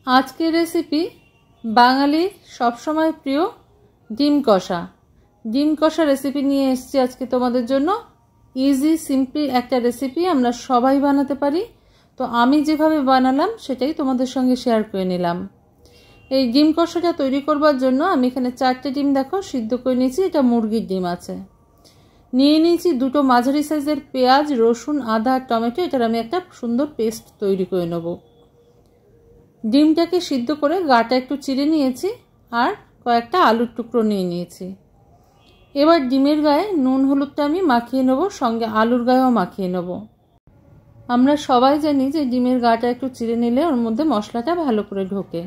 আজকের রেসিপি বাঙালির সবসময় প্রিয় ডিম কষা। ডিম কষা রেসিপি নিয়ে এসেছি আজকে তোমাদের জন্য। ইজি সিম্পল একটা রেসিপি, আমরা সবাই বানাতে পারি। তো আমি যেভাবে বানালাম সেটাই তোমাদের সঙ্গে শেয়ার করে নিলাম। এই ডিম কষাটা তৈরি করবার জন্য আমি এখানে 4টে ডিম দেখো সিদ্ধ করে নিয়েছি। এটা মুরগির ডিম আছে। নিয়ে নিয়েছি 2টো মাঝারি সাইজের পেঁয়াজ, রসুন, আদা আর টমেটো। এটার আমি একটা সুন্দর পেস্ট তৈরি করে নেব। ডিমটাকে সিদ্ধ করে গাটা একটু চিড়ে নিয়েছি আর কয়েকটা আলুর টুকরো নিয়ে নিয়েছি। এবার ডিমের গায়ে নুন হলুদটা আমি মাখিয়ে নেব, সঙ্গে আলুর গায়েও মাখিয়ে নেব। আমরা সবাই জানি যে ডিমের গাটা একটু চিড়ে নিলে ওর মধ্যে মশলাটা ভালো করে ঢোকে।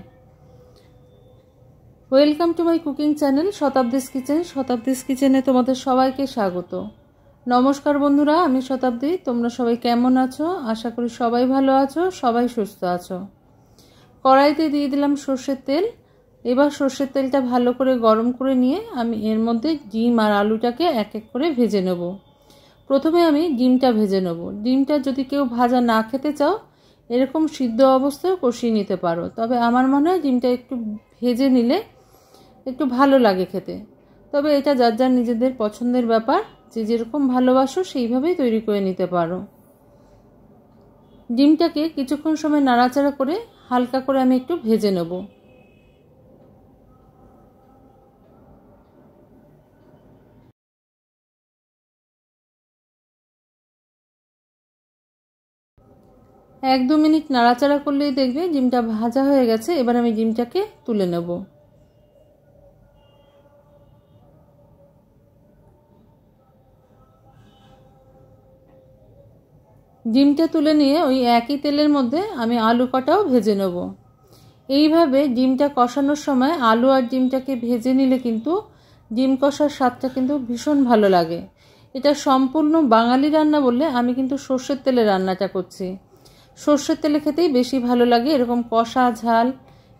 Welcome to my cooking channel Shatabdi's kitchen. Shatabdi's কিচেনে তোমাদের সবাইকে স্বাগত। নমস্কার বন্ধুরা, আমি শতাব্দী। তোমরা সবাই কেমন আছো? আশা করি সবাই ভালো আছো, সবাই সুস্থ আছো। কড়াইতে দিয়ে দিলাম সর্ষের তেল। এবার সর্ষের তেলটা ভালো করে গরম করে নিয়ে আমি এর মধ্যে ডিম আর আলুটাকে এক এক করে ভেজে নেব। প্রথমে আমি ডিমটা ভেজে নেব। ডিমটা যদি কেউ ভাজা না খেতে চাও এরকম সিদ্ধ অবস্থায় কষিয়ে নিতে পারো, তবে আমার মনে হয় ডিমটা একটু ভেজে নিলে একটু ভালো লাগে খেতে। তবে এটা যার যার নিজেদের পছন্দের ব্যাপার, যে যেরকম ভালোবাসো সেইভাবেই তৈরি করে নিতে পারো। ডিমটাকে কিছুক্ষণ সময় নাড়াচাড়া করে হালকা করে আমি একটু ভেজে নেব। এক দু মিনিট নাড়াচাড়া করলেই দেখবে ডিমটা ভাজা হয়ে গেছে। এবার আমি ডিমটাকে তুলে নেব। ডিমটা তুলে নিয়ে ওই একই তেলের মধ্যে আমি আলু কটাও ভেজে নেব। এইভাবে ডিমটা কষানোর সময় আলু আর ডিমটাকে ভেজে নিলে কিন্তু ডিম কষার স্বাদটা কিন্তু ভীষণ ভালো লাগে। এটা সম্পূর্ণ বাঙালি রান্না বললে আমি কিন্তু সর্ষের তেলে রান্নাটা করছি। সর্ষের তেলে খেতেই বেশি ভালো লাগে এরকম কষা ঝাল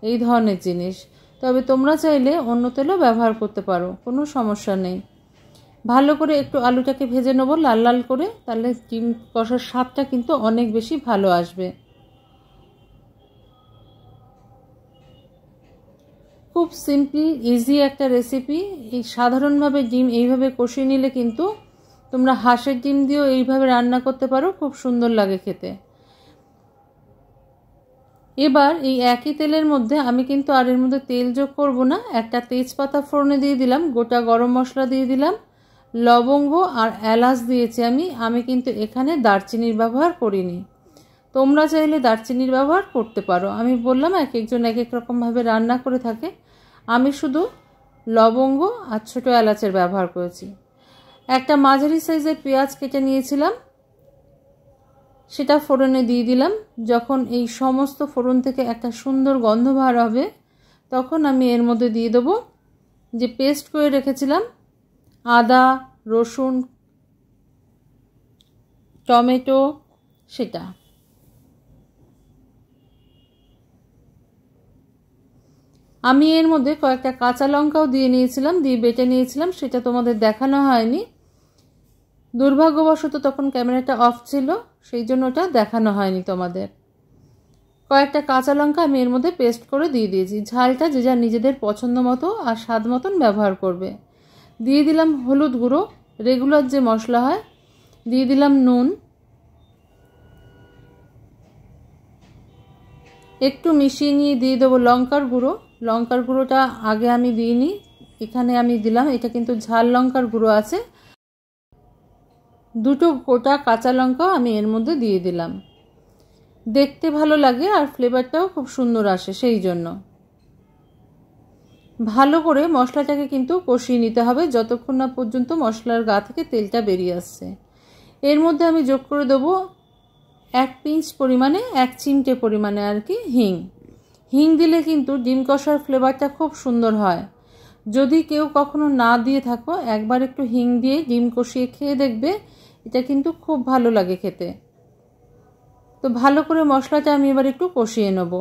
এই ধরনের জিনিস। তবে তোমরা চাইলে অন্য তেলও ব্যবহার করতে পারো, কোনো সমস্যা নেই। ভালো করে একটু আলুটাকে ভেজে নেবো লাল লাল করে, তাহলে ডিম কষার স্বাদটা কিন্তু অনেক বেশি ভালো আসবে। খুব সিম্পল ইজি একটা রেসিপি। এই সাধারণভাবে ডিম এইভাবে কষিয়ে নিলে কিন্তু তোমরা হাঁসের ডিম দিয়েও এইভাবে রান্না করতে পারো, খুব সুন্দর লাগে খেতে। এবার এই একই তেলের মধ্যে আমি কিন্তু আর এর মধ্যে তেল যোগ করব না। একটা তেজপাতা ফোড়নে দিয়ে দিলাম, গোটা গরম মশলা দিয়ে দিলাম, লবঙ্গ আর এলাচ দিয়েছি আমি কিন্তু এখানে দারচিনির ব্যবহার করিনি। তোমরা চাইলে দারচিনির ব্যবহার করতে পারো। আমি বললাম এক একজন এক এক রকমভাবে রান্না করে থাকে। আমি শুধু লবঙ্গ আর ছোটো এলাচের ব্যবহার করেছি। একটা মাঝারি সাইজের পেঁয়াজ কেটে নিয়েছিলাম, সেটা ফোড়নে দিয়ে দিলাম। যখন এই সমস্ত ফোড়ন থেকে একটা সুন্দর গন্ধ বার হবে তখন আমি এর মধ্যে দিয়ে দেবো যে পেস্ট করে রেখেছিলাম আদা, রসুন, টমেটো, সেটা। আমি এর মধ্যে কয়েকটা কাঁচা লঙ্কাও দিয়ে নিয়েছিলাম, দিয়ে বেটে নিয়েছিলাম। সেটা তোমাদের দেখানো হয়নি, দুর্ভাগ্যবশত তখন ক্যামেরাটা অফ ছিল, সেই জন্য ওটা দেখানো হয়নি তোমাদের। কয়েকটা কাঁচা লঙ্কা আমি এর মধ্যে পেস্ট করে দিয়ে দিয়েছি। ঝালটা যে যার নিজেদের পছন্দ মতো আর স্বাদ মতন ব্যবহার করবে। দিয়ে দিলাম হলুদ গুঁড়ো, রেগুলার যে মশলা হয়। দিয়ে দিলাম নুন, একটু মিশিয়ে নিয়ে দিয়ে দেবো লঙ্কার গুঁড়ো। লঙ্কার গুঁড়োটা আগে আমি দিইনি, এখানে আমি দিলাম। এটা কিন্তু ঝাল লঙ্কার গুঁড়ো আছে। 2টো গোটা কাঁচা লঙ্কাও আমি এর মধ্যে দিয়ে দিলাম। দেখতে ভালো লাগে আর ফ্লেভারটাও খুব সুন্দর আসে, সেই জন্য ভালো করে মশলাটাকে কিন্তু কষিয়ে নিতে হবে যতক্ষণ না পর্যন্ত মশলার গা থেকে তেলটা বেরিয়ে আসছে। এর মধ্যে আমি যোগ করে দেবো 1 পিঞ্চ পরিমাণে, 1 চিমটে পরিমাণে আর কি হিং। হিং দিলে কিন্তু ডিম কষার ফ্লেভারটা খুব সুন্দর হয়। যদি কেউ কখনো না দিয়ে থাকো একবার একটু হিং দিয়ে ডিম কষিয়ে খেয়ে দেখবে, এটা কিন্তু খুব ভালো লাগে খেতে। তো ভালো করে মশলাটা আমি এবার একটু কষিয়ে নেব।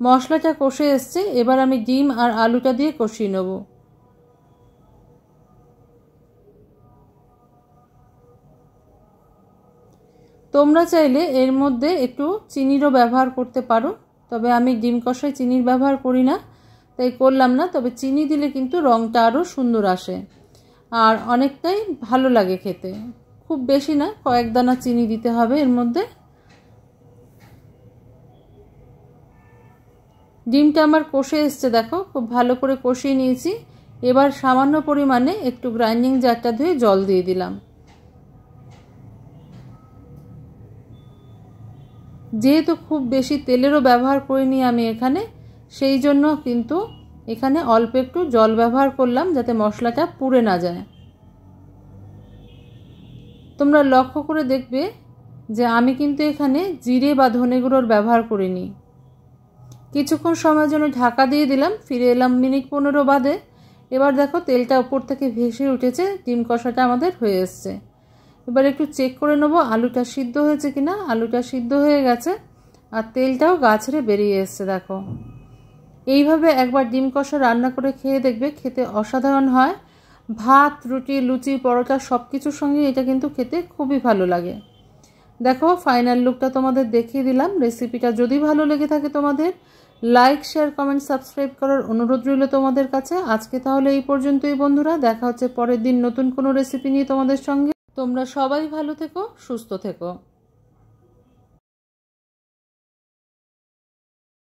মশলাটা কষে এসছে, এবার আমি ডিম আর আলুটা দিয়ে কষিয়ে নেব। তোমরা চাইলে এর মধ্যে একটু চিনিরও ব্যবহার করতে পারো, তবে আমি ডিম কষায় চিনির ব্যবহার করি না, তাই করলাম না। তবে চিনি দিলে কিন্তু রঙটা আরও সুন্দর আসে আর অনেকটাই ভালো লাগে খেতে। খুব বেশি না, কয়েক দানা চিনি দিতে হবে এর মধ্যে। ডিমটা আমার কষে এসছে, দেখো খুব ভালো করে কষিয়ে নিয়েছি। এবার সামান্য পরিমাণে একটু গ্রাইন্ডিং জারটা ধুয়ে জল দিয়ে দিলাম। যেহেতু খুব বেশি তেলেরও ব্যবহার করিনি আমি এখানে, সেই জন্য কিন্তু এখানে অল্প একটু জল ব্যবহার করলাম যাতে মশলাটা পুড়ে না যায়। তোমরা লক্ষ্য করে দেখবে যে আমি কিন্তু এখানে জিরে বা ধনে গুঁড়োর ব্যবহার করিনি। কিছুক্ষণ সময়ের জন্য ঢাকা দিয়ে দিলাম, ফিরে এলাম মিনিট 15 বাদে। এবার দেখো তেলটা উপর থেকে ভেসে উঠেছে, ডিম কষাটা আমাদের হয়ে এসছে। এবার একটু চেক করে নেবো আলুটা সিদ্ধ হয়েছে কিনা। আলুটা সিদ্ধ হয়ে গেছে আর তেলটাও গা ছেড়ে বেরিয়ে এসছে। দেখো এইভাবে একবার ডিম কষা রান্না করে খেয়ে দেখবে, খেতে অসাধারণ হয়। ভাত, রুটি, লুচি, পরোটা সব কিছুর সঙ্গে এটা কিন্তু খেতে খুবই ভালো লাগে। দেখো ফাইনাল লুকটা তোমাদের দেখিয়ে দিলাম। রেসিপিটা যদি ভালো লেগে থাকে তোমাদের, লাইক, শেয়ার, কমেন্ট, সাবস্ক্রাইব করার অনুরোধ রইল তোমাদের কাছে। আজকে তাহলে এই পর্যন্তই বন্ধুরা, দেখা হচ্ছে পরের দিন নতুন কোনো রেসিপি নিয়ে তোমাদের সঙ্গে। তোমরা সবাই ভালো থেকো, সুস্থ থেকো।